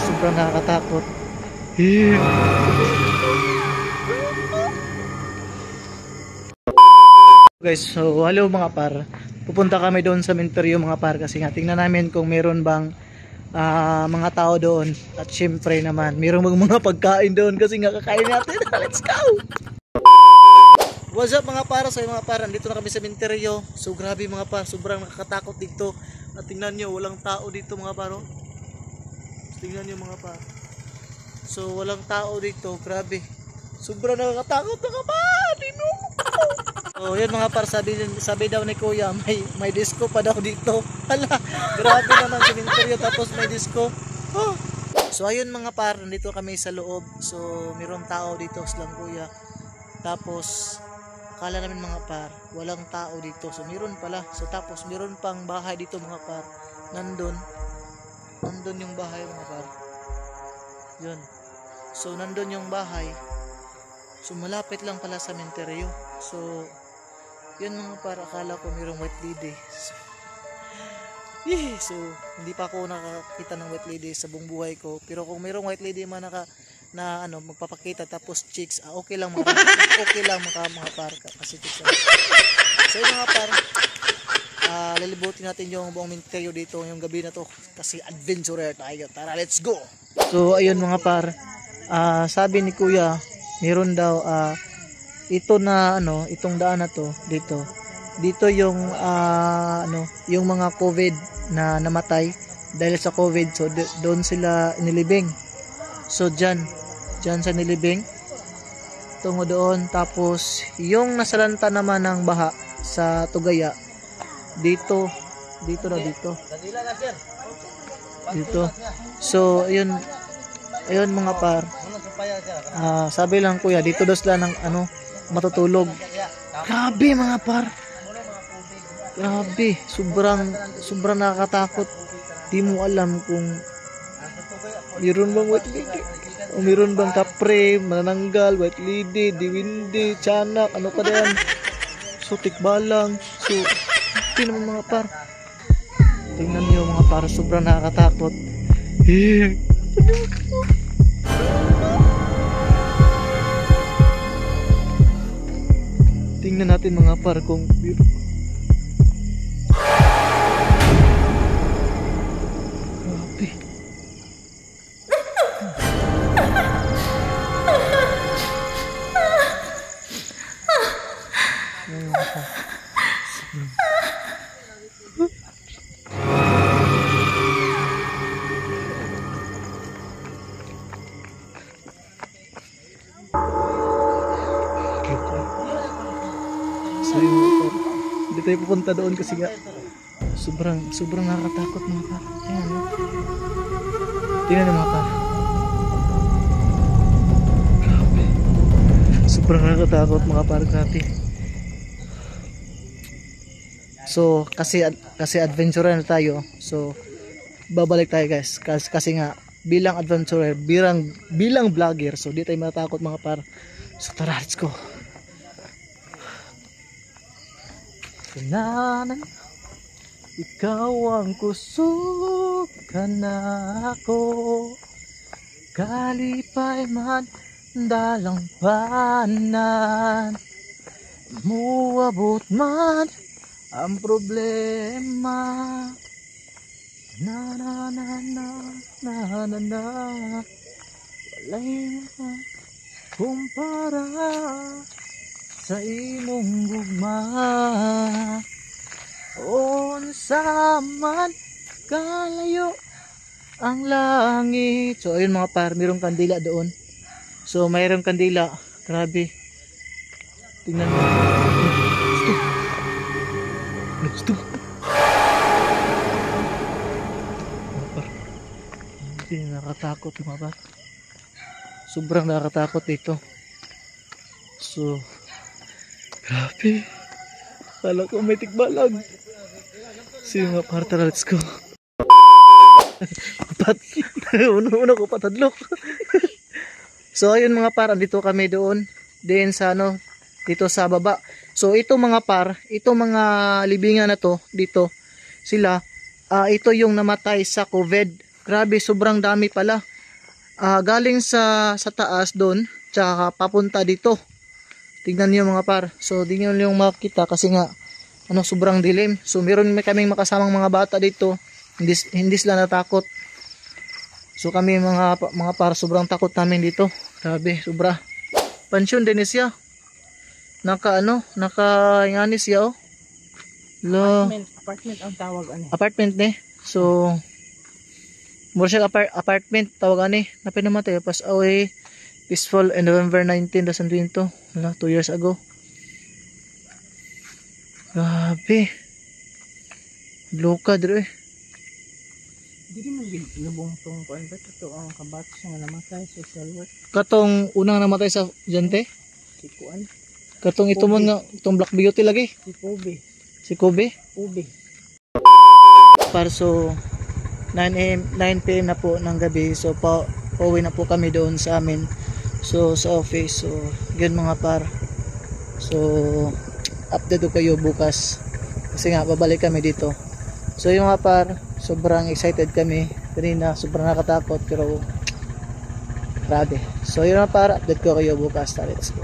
sobrang nakakatakot. Guys, so hello mga par. Pupunta kami doon sa cemetery mga par kasi nga tingnan namin kung meron bang mga tao doon. At syempre naman, meron mga pagkain doon kasi nga kakain natin. Let's go! What's up mga par? So mga par, dito na kami sa cemetery. So grabe mga par, sobrang nakakatakot dito. At tingnan nyo, walang tao dito mga par. Tingnan nyo mga par. So walang tao dito, grabe. Sobrang nakakatakot mga par. So yun mga par, sabi daw ni kuya, may disco pa daw dito. Hala, grabe naman cemetery tapos may disco. Oh. So ayun mga par, nandito kami sa loob. So mayroong tao dito lang kuya. Tapos akala namin mga par, walang tao dito. So meron pala. So tapos meron pang bahay dito mga par. Nandun yung bahay mga par. Yun. So nandun yung bahay. So malapit lang pala sa cemetery. So yun mga par, akala ko mayroong white lady. So hindi pa ako nakakita ng white lady sa buong buhay ko. Pero kung mayroong white lady man magpapakita tapos chicks, okay lang mga par kasi chicks. So yun mga par, lilibutin natin yung buong cemetery dito yung gabi na to kasi adventurer tayo. Tara, let's go! So ayun mga par, sabi ni kuya, meron daw ito na itong daan na to dito yung yung mga COVID na namatay dahil sa COVID. So doon sila inilibing. So dyan sa nilibing tungo doon. Tapos yung nasalanta naman ng baha sa Tugaya dito. So ayun mga par, sabi lang kuya, dito daw sila ng matutulog. Grabe mga par, grabe, sobrang nakakatakot. Di mo alam kung meron bang white lady o meron bang kapre, manananggal, white lady, diwindi, tiyanak, ano pa yan, so tikbalang. So hindi naman mga par, tingnan nyo mga par, sobrang nakakatakot. Tingnan natin mga par kung grabe. So hindi tayo pupunta doon kasi nga sobrang nakakatakot mga par. Ayan, tingnan mga par, grabe, sobrang nakakatakot mga par, grabe. So kasi adventurer na tayo, so babalik tayo guys kasi nga bilang adventurer, bilang vlogger, so di tayo matakot mga par. So tara, let's go. Kananan, ikaw ang kusukan ako, kalipay man dalang panan, muabot man ang problema. Na na na na na na na, walay kumpara sa imong gugma. Unsa man kalayo ang langit. So ayun mga par, mayroong kandila doon. So mayroong kandila, grabe. Tingnan mo. Stop. Hindi, nakatakot mga par. Sobrang nakatakot dito. So grabe, kala ko may tikbalag. So mga par, tara, let's go. Una ko patadlok. So ayun mga par, andito kami doon din sa dito sa baba. So ito mga par, ito mga libingan na to dito sila, ito yung namatay sa COVID Grabe, sobrang dami pala. Galing sa taas doon, tsaka papunta dito. Tingnan niyo mga par. So, di nyo yung makita kasi nga, sobrang dilim. So, meron kaming makasamang mga bata dito. Hindi sila natakot. So, kami mga par, sobrang takot namin dito. Grabe, sobra. Pansyon din siya. Naka-ingani siya, oh. Apartment ang tawag ani. Apartment ne. So, mura siya apartment tawag ani. Napinamatay pas away peaceful in November 19, 2022. Wala, 2 years ago. Grabe. Loka dire. Dili man gid lubong tong kuan ba to ang kabato sa nga namatay social work Katong unang namatay sa Jante. si kuan Katong ito mo nga, itong Black Beauty lagi. si Kobe. Si Kobe. Para so 9 PM na po ng gabi. So pauwi na po kami doon sa amin. So sa office. So yun mga par. So update ko kayo bukas. Kasi nga babalik kami dito. So yung mga par, sobrang excited kami. Kanina sobrang nakatakot pero grabe. So yun mga par, update ko kayo bukas. Let's go.